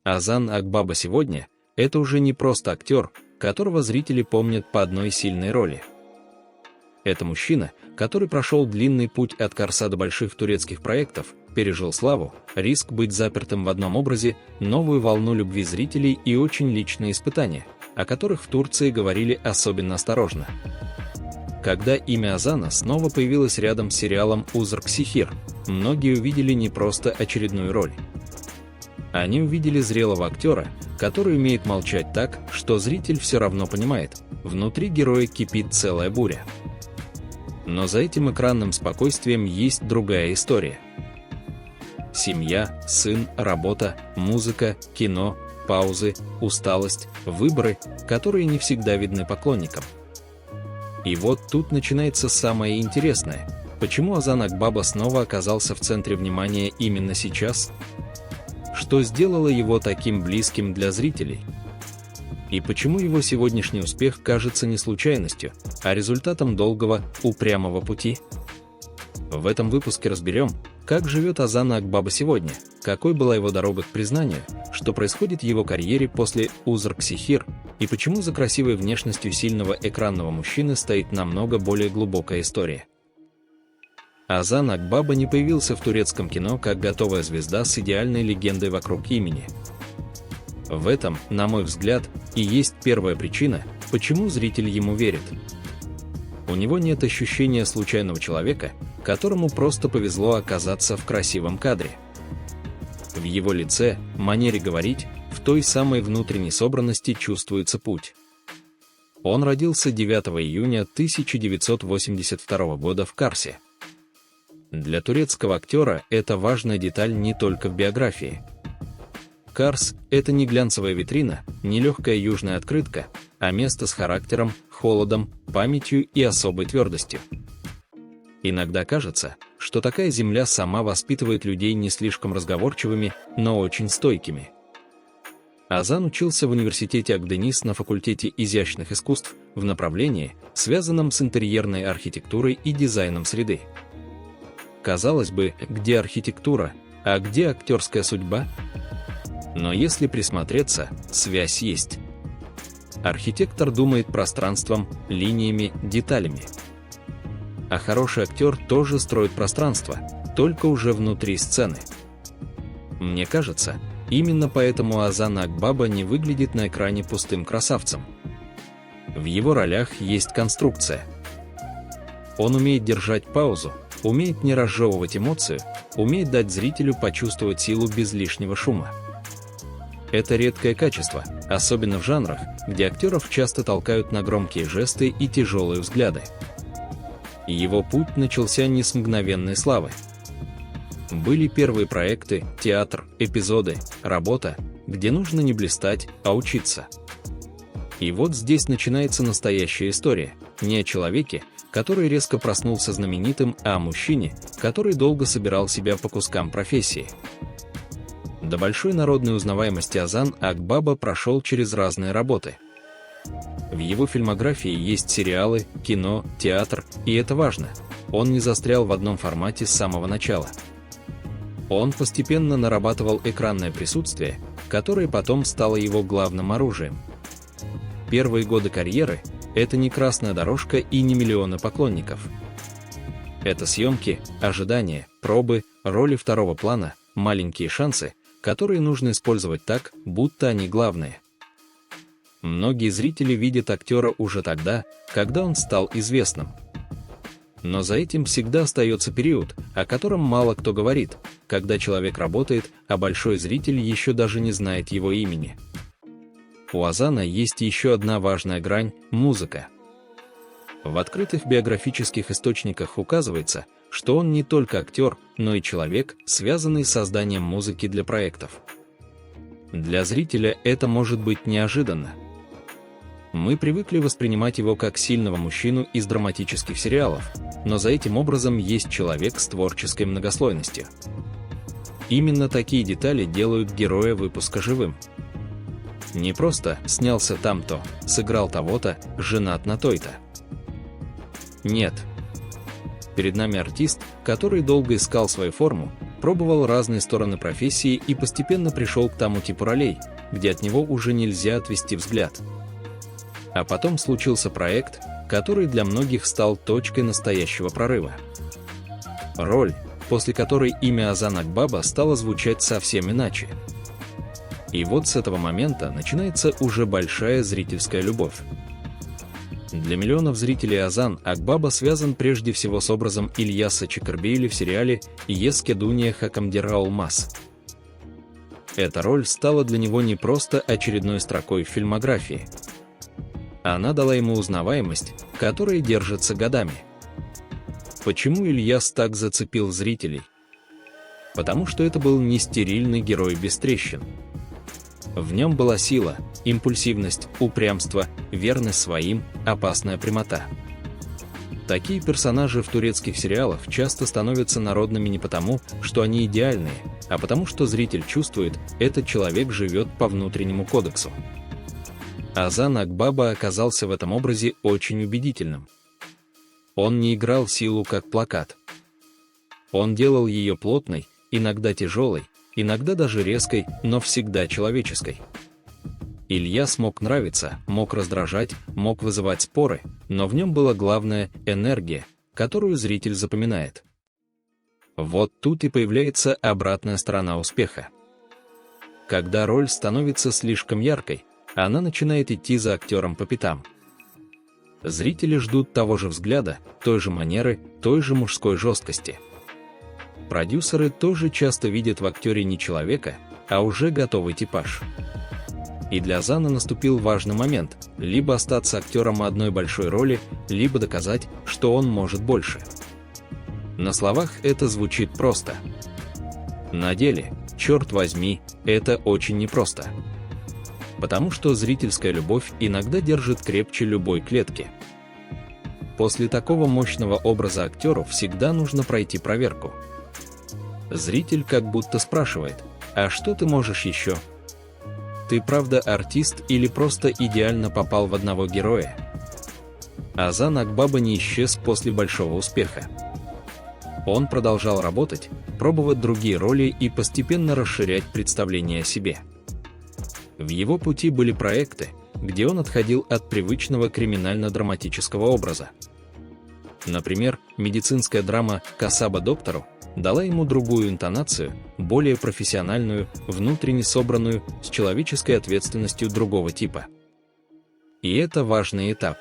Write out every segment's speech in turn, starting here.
Озан Акбаба сегодня – это уже не просто актер, которого зрители помнят по одной сильной роли. Это мужчина, который прошел длинный путь от Карса до больших турецких проектов, пережил славу, риск быть запертым в одном образе, новую волну любви зрителей и очень личные испытания, о которых в Турции говорили особенно осторожно. Когда имя Озана снова появилось рядом с сериалом «Узрк Сихир», многие увидели не просто очередную роль. Они увидели зрелого актера, который умеет молчать так, что зритель все равно понимает, внутри героя кипит целая буря. Но за этим экранным спокойствием есть другая история. Семья, сын, работа, музыка, кино, паузы, усталость, выборы, которые не всегда видны поклонникам. И вот тут начинается самое интересное. Почему Озан Акбаба снова оказался в центре внимания именно сейчас? Что сделало его таким близким для зрителей? И почему его сегодняшний успех кажется не случайностью, а результатом долгого, упрямого пути? В этом выпуске разберем, как живет Озан Акбаба сегодня, какой была его дорога к признанию, что происходит в его карьере после «Узрк Сихир», и почему за красивой внешностью сильного экранного мужчины стоит намного более глубокая история. Озан Акбаба не появился в турецком кино как готовая звезда с идеальной легендой вокруг имени. В этом, на мой взгляд, и есть первая причина, почему зритель ему верит. У него нет ощущения случайного человека, которому просто повезло оказаться в красивом кадре. В его лице, манере говорить, в той самой внутренней собранности чувствуется путь. Он родился 9 июня 1982 года в Карсе. Для турецкого актера это важная деталь не только в биографии. Карс – это не глянцевая витрина, не легкая южная открытка, а место с характером, холодом, памятью и особой твердостью. Иногда кажется, что такая земля сама воспитывает людей не слишком разговорчивыми, но очень стойкими. Озан учился в университете Акденис на факультете изящных искусств в направлении, связанном с интерьерной архитектурой и дизайном среды. Казалось бы, где архитектура, а где актерская судьба? Но если присмотреться, связь есть. Архитектор думает пространством, линиями, деталями. А хороший актер тоже строит пространство, только уже внутри сцены. Мне кажется, именно поэтому Озан Акбаба не выглядит на экране пустым красавцем. В его ролях есть конструкция. Он умеет держать паузу, умеет не разжевывать эмоцию, умеет дать зрителю почувствовать силу без лишнего шума. Это редкое качество, особенно в жанрах, где актеров часто толкают на громкие жесты и тяжелые взгляды. Его путь начался не с мгновенной славы. Были первые проекты, театр, эпизоды, работа, где нужно не блистать, а учиться. И вот здесь начинается настоящая история, не о человеке, который резко проснулся знаменитым, а о мужчине, который долго собирал себя по кускам профессии. До большой народной узнаваемости Озан Акбаба прошел через разные работы. В его фильмографии есть сериалы, кино, театр, и это важно. Он не застрял в одном формате с самого начала. Он постепенно нарабатывал экранное присутствие, которое потом стало его главным оружием. Первые годы карьеры – это не красная дорожка и не миллионы поклонников. Это съемки, ожидания, пробы, роли второго плана, маленькие шансы, которые нужно использовать так, будто они главные. Многие зрители видят актера уже тогда, когда он стал известным. Но за этим всегда остается период, о котором мало кто говорит, когда человек работает, а большой зритель еще даже не знает его имени. У Озана есть еще одна важная грань – музыка. В открытых биографических источниках указывается, что он не только актер, но и человек, связанный с созданием музыки для проектов. Для зрителя это может быть неожиданно. Мы привыкли воспринимать его как сильного мужчину из драматических сериалов, но за этим образом есть человек с творческой многослойностью. Именно такие детали делают героя выпуска живым. Не просто «снялся там-то», «сыграл того-то», «женат на той-то». Нет. Перед нами артист, который долго искал свою форму, пробовал разные стороны профессии и постепенно пришел к тому типу ролей, где от него уже нельзя отвести взгляд. А потом случился проект, который для многих стал точкой настоящего прорыва. Роль, после которой имя Озан Акбаба стало звучать совсем иначе. И вот с этого момента начинается уже большая зрительская любовь. Для миллионов зрителей Озан Акбаба связан прежде всего с образом Ильяса Чакырбейли в сериале «Еске Дуния Хакамдира Алмаз». Эта роль стала для него не просто очередной строкой в фильмографии. Она дала ему узнаваемость, которая держится годами. Почему Ильяс так зацепил зрителей? Потому что это был не стерильный герой без трещин. В нем была сила, импульсивность, упрямство, верность своим, опасная прямота. Такие персонажи в турецких сериалах часто становятся народными не потому, что они идеальные, а потому что зритель чувствует, этот человек живет по внутреннему кодексу. Озан Акбаба оказался в этом образе очень убедительным. Он не играл силу как плакат. Он делал ее плотной, иногда тяжелой, иногда даже резкой, но всегда человеческой. Ильяс мог нравиться, мог раздражать, мог вызывать споры, но в нем была главная энергия, которую зритель запоминает. Вот тут и появляется обратная сторона успеха. Когда роль становится слишком яркой, она начинает идти за актером по пятам. Зрители ждут того же взгляда, той же манеры, той же мужской жесткости. Продюсеры тоже часто видят в актере не человека, а уже готовый типаж. И для Озана наступил важный момент – либо остаться актером одной большой роли, либо доказать, что он может больше. На словах это звучит просто. На деле, черт возьми, это очень непросто. Потому что зрительская любовь иногда держит крепче любой клетки. После такого мощного образа актеру всегда нужно пройти проверку. Зритель как будто спрашивает: «А что ты можешь еще? Ты правда артист или просто идеально попал в одного героя?» Озан Акбаба не исчез после большого успеха. Он продолжал работать, пробовать другие роли и постепенно расширять представление о себе. В его пути были проекты, где он отходил от привычного криминально-драматического образа. Например, медицинская драма «Касаба доктору» дала ему другую интонацию, более профессиональную, внутренне собранную, с человеческой ответственностью другого типа. И это важный этап.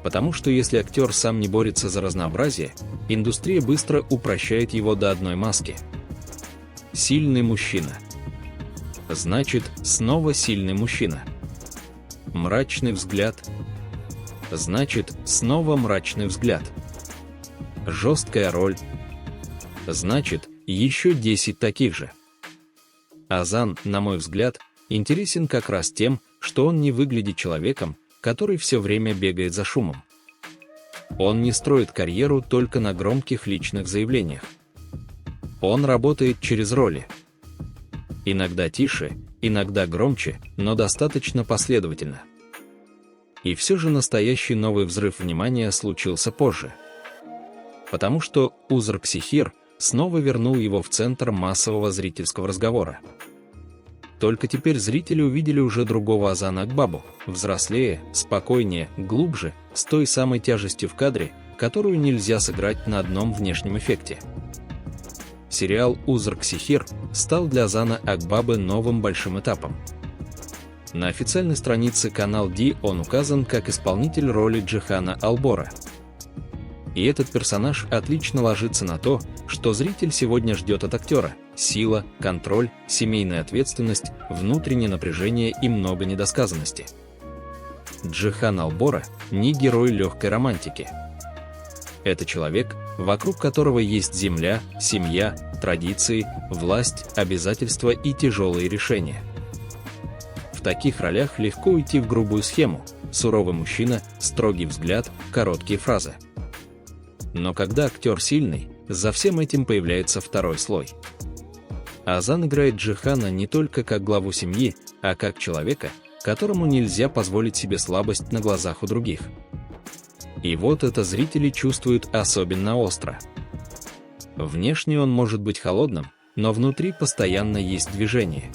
Потому что если актер сам не борется за разнообразие, индустрия быстро упрощает его до одной маски. Сильный мужчина. Значит, снова сильный мужчина. Мрачный взгляд. Значит, снова мрачный взгляд. Жесткая роль. Значит, еще 10 таких же. Озан, на мой взгляд, интересен как раз тем, что он не выглядит человеком, который все время бегает за шумом. Он не строит карьеру только на громких личных заявлениях. Он работает через роли. Иногда тише, иногда громче, но достаточно последовательно. И все же настоящий новый взрыв внимания случился позже. Потому что «Узрк Сихир» снова вернул его в центр массового зрительского разговора. Только теперь зрители увидели уже другого Озана Акбабу, взрослее, спокойнее, глубже, с той самой тяжестью в кадре, которую нельзя сыграть на одном внешнем эффекте. Сериал «Узрк Сихир» стал для Озана Акбабы новым большим этапом. На официальной странице Канал Ди он указан как исполнитель роли Джихана Албора. И этот персонаж отлично ложится на то, что зритель сегодня ждет от актера: сила, контроль, семейная ответственность, внутреннее напряжение и много недосказанности. Джихан Албора не герой легкой романтики. Это человек, вокруг которого есть земля, семья, традиции, власть, обязательства и тяжелые решения. В таких ролях легко уйти в грубую схему: суровый мужчина, строгий взгляд, короткие фразы. Но когда актер сильный, за всем этим появляется второй слой. Озан играет Джихана не только как главу семьи, а как человека, которому нельзя позволить себе слабость на глазах у других. И вот это зрители чувствуют особенно остро. Внешне он может быть холодным, но внутри постоянно есть движение.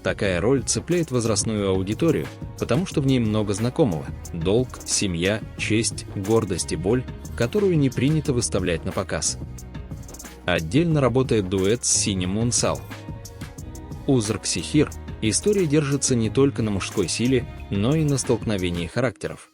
Такая роль цепляет возрастную аудиторию, потому что в ней много знакомого: долг, семья, честь, гордость и боль, которую не принято выставлять на показ. Отдельно работает дуэт с Синим Мунсал. Узрк-Сихир. История держится не только на мужской силе, но и на столкновении характеров.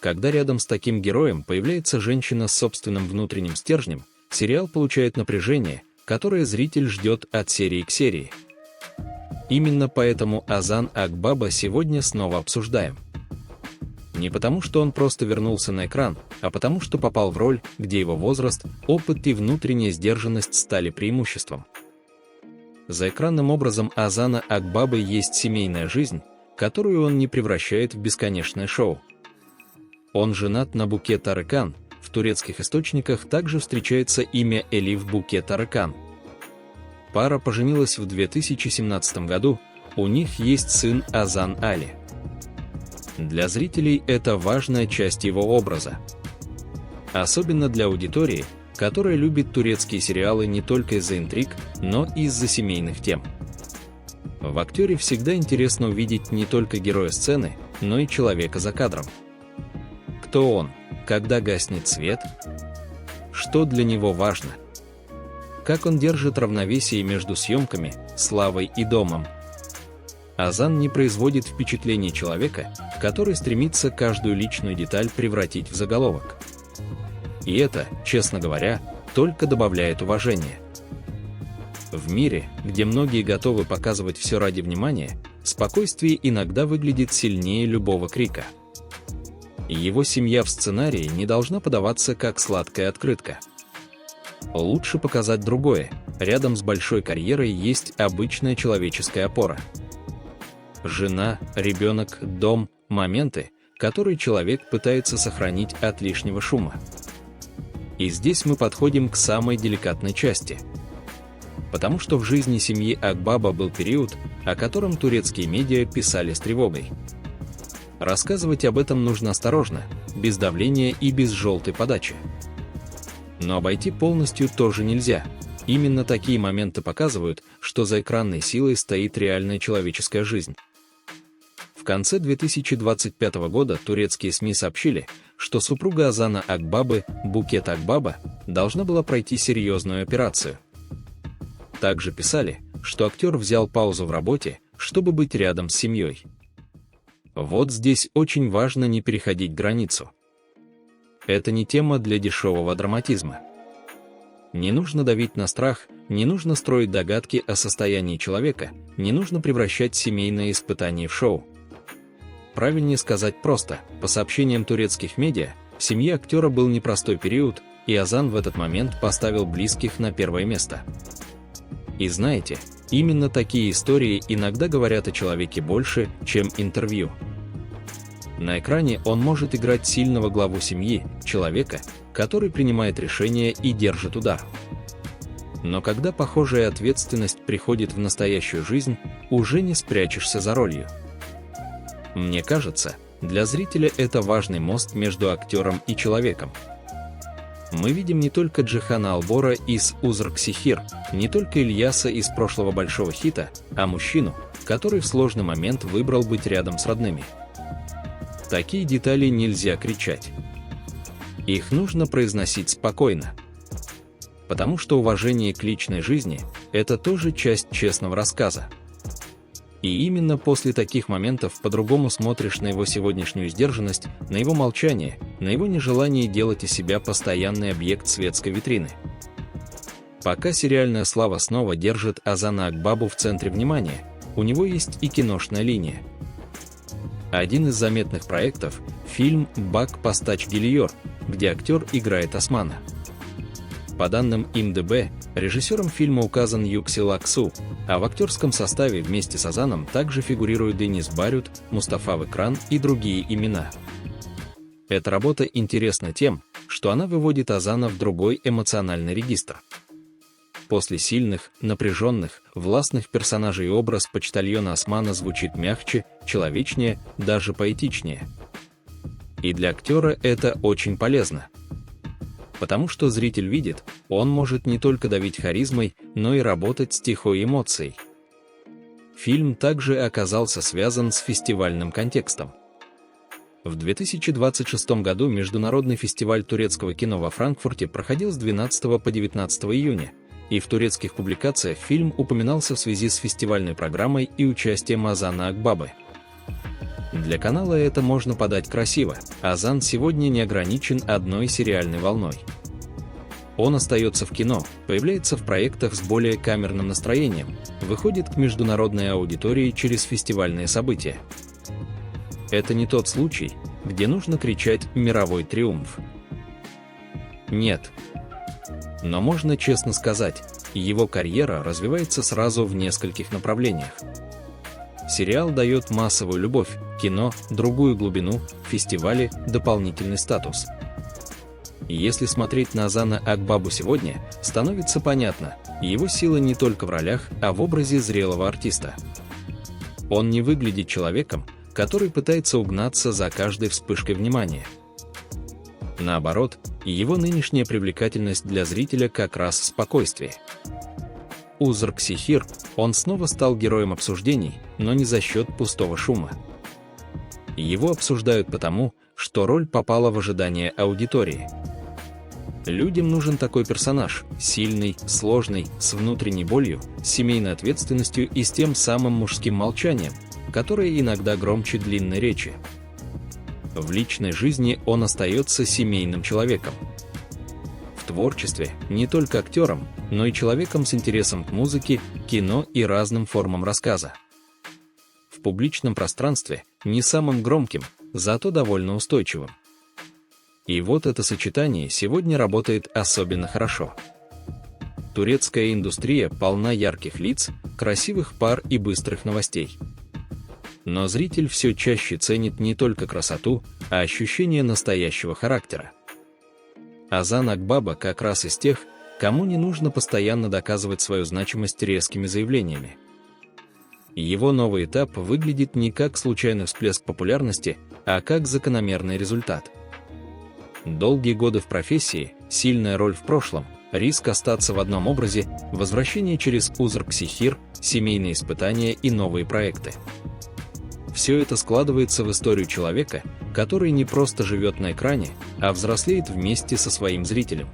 Когда рядом с таким героем появляется женщина с собственным внутренним стержнем, сериал получает напряжение, которое зритель ждет от серии к серии. Именно поэтому Озан Акбаба сегодня снова обсуждаем. Не потому, что он просто вернулся на экран, а потому, что попал в роль, где его возраст, опыт и внутренняя сдержанность стали преимуществом. За экранным образом Озана Акбабы есть семейная жизнь, которую он не превращает в бесконечное шоу. Он женат на Буке Тарыкан, в турецких источниках также встречается имя Элиф Буке Тарыкан. Пара поженилась в 2017 году, у них есть сын Озан Али. Для зрителей это важная часть его образа. Особенно для аудитории, которая любит турецкие сериалы не только из-за интриг, но и из-за семейных тем. В актере всегда интересно увидеть не только героя сцены, но и человека за кадром. Кто он, когда гаснет свет? Что для него важно? Как он держит равновесие между съемками, славой и домом? Озан не производит впечатление человека, который стремится каждую личную деталь превратить в заголовок. И это, честно говоря, только добавляет уважения. В мире, где многие готовы показывать все ради внимания, спокойствие иногда выглядит сильнее любого крика. Его семья в сценарии не должна подаваться как сладкая открытка. Лучше показать другое: рядом с большой карьерой есть обычная человеческая опора. Жена, ребенок, дом – моменты, которые человек пытается сохранить от лишнего шума. И здесь мы подходим к самой деликатной части. Потому что в жизни семьи Акбаба был период, о котором турецкие медиа писали с тревогой. Рассказывать об этом нужно осторожно, без давления и без желтой подачи. Но обойти полностью тоже нельзя. Именно такие моменты показывают, что за экранной силой стоит реальная человеческая жизнь. В конце 2025 года турецкие СМИ сообщили, что супруга Озана Акбабы, Букет Акбаба, должна была пройти серьезную операцию. Также писали, что актер взял паузу в работе, чтобы быть рядом с семьей. Вот здесь очень важно не переходить границу. Это не тема для дешевого драматизма. Не нужно давить на страх, не нужно строить догадки о состоянии человека, не нужно превращать семейное испытание в шоу. Правильнее сказать просто: по сообщениям турецких медиа, в семье актера был непростой период, и Озан в этот момент поставил близких на первое место. И знаете, именно такие истории иногда говорят о человеке больше, чем интервью. На экране он может играть сильного главу семьи, человека, который принимает решения и держит удар. Но когда похожая ответственность приходит в настоящую жизнь, уже не спрячешься за ролью. Мне кажется, для зрителя это важный мост между актером и человеком. Мы видим не только Джихана Албора из Узрк-Сихир, не только Ильяса из прошлого большого хита, а мужчину, который в сложный момент выбрал быть рядом с родными. Такие детали нельзя кричать. Их нужно произносить спокойно. Потому что уважение к личной жизни – это тоже часть честного рассказа. И именно после таких моментов по-другому смотришь на его сегодняшнюю сдержанность, на его молчание, на его нежелание делать из себя постоянный объект светской витрины. Пока сериальная слава снова держит Озана Акбабу в центре внимания, у него есть и киношная линия. Один из заметных проектов – фильм «Бак Постач Гелиор», где актер играет Османа. По данным IMDb, режиссером фильма указан Юксел Аксу, а в актерском составе вместе с Озаном также фигурируют Денис Барют, Мустафа Выкран и другие имена. Эта работа интересна тем, что она выводит Озана в другой эмоциональный регистр. После сильных, напряженных, властных персонажей образ почтальона Османа звучит мягче, человечнее, даже поэтичнее. И для актера это очень полезно. потому что зритель видит, он может не только давить харизмой, но и работать с тихой эмоцией. Фильм также оказался связан с фестивальным контекстом. В 2026 году Международный фестиваль турецкого кино во Франкфурте проходил с 12 по 19 июня, и в турецких публикациях фильм упоминался в связи с фестивальной программой и участием Озана Акбабы. Для канала это можно подать красиво. Озан сегодня не ограничен одной сериальной волной. Он остается в кино, появляется в проектах с более камерным настроением, выходит к международной аудитории через фестивальные события. Это не тот случай, где нужно кричать «мировой триумф». Нет. Но можно честно сказать, его карьера развивается сразу в нескольких направлениях. Сериал дает массовую любовь, кино – другую глубину, фестивали – дополнительный статус. И если смотреть на Озана Акбабу сегодня, становится понятно, его сила не только в ролях, а в образе зрелого артиста. Он не выглядит человеком, который пытается угнаться за каждой вспышкой внимания. Наоборот, его нынешняя привлекательность для зрителя как раз в спокойствии. Узрк Сихир, он снова стал героем обсуждений, но не за счет пустого шума. Его обсуждают потому, что роль попала в ожидание аудитории. Людям нужен такой персонаж, сильный, сложный, с внутренней болью, с семейной ответственностью и с тем самым мужским молчанием, которое иногда громче длинной речи. В личной жизни он остается семейным человеком. В творчестве не только актером, но и человеком с интересом к музыке, кино и разным формам рассказа. В публичном пространстве не самым громким, зато довольно устойчивым. И вот это сочетание сегодня работает особенно хорошо. Турецкая индустрия полна ярких лиц, красивых пар и быстрых новостей. Но зритель все чаще ценит не только красоту, а ощущение настоящего характера. Озан Акбаба как раз из тех, кому не нужно постоянно доказывать свою значимость резкими заявлениями. Его новый этап выглядит не как случайный всплеск популярности, а как закономерный результат. Долгие годы в профессии, сильная роль в прошлом, риск остаться в одном образе, возвращение через Узрк Сихир, семейные испытания и новые проекты. Все это складывается в историю человека, который не просто живет на экране, а взрослеет вместе со своим зрителем.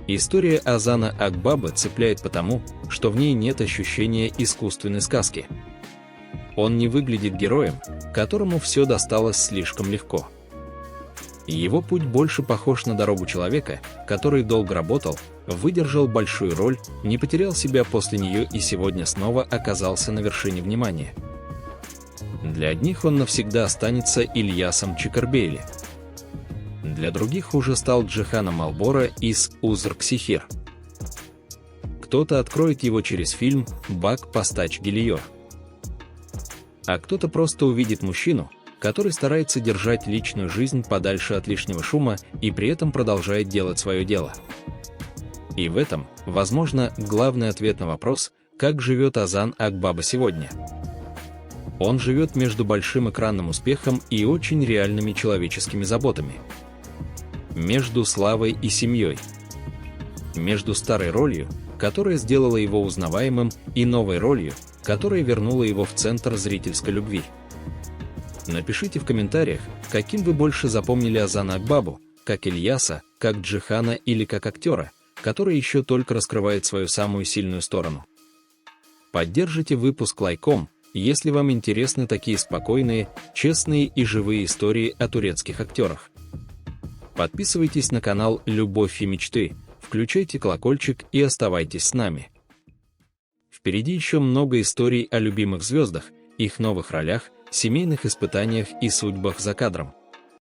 История Озана Акбабы цепляет потому, что в ней нет ощущения искусственной сказки. Он не выглядит героем, которому все досталось слишком легко. Его путь больше похож на дорогу человека, который долго работал, выдержал большую роль, не потерял себя после нее и сегодня снова оказался на вершине внимания. Для одних он навсегда останется Ильясом Чикербейли. Для других уже стал Джиханом Малбора из Узрк Сихир. Кто-то откроет его через фильм «Бак Постач Гелиор». А кто-то просто увидит мужчину, который старается держать личную жизнь подальше от лишнего шума и при этом продолжает делать свое дело. И в этом, возможно, главный ответ на вопрос, как живет Озан Акбаба сегодня. Он живет между большим экранным успехом и очень реальными человеческими заботами. Между славой и семьей. Между старой ролью, которая сделала его узнаваемым, и новой ролью, которая вернула его в центр зрительской любви. Напишите в комментариях, каким вы больше запомнили Озана Акбабу, как Ильяса, как Джихана или как актера, который еще только раскрывает свою самую сильную сторону. Поддержите выпуск лайком, если вам интересны такие спокойные, честные и живые истории о турецких актерах. Подписывайтесь на канал «Любовь и мечты», включайте колокольчик и оставайтесь с нами. Впереди еще много историй о любимых звездах, их новых ролях, семейных испытаниях и судьбах за кадром.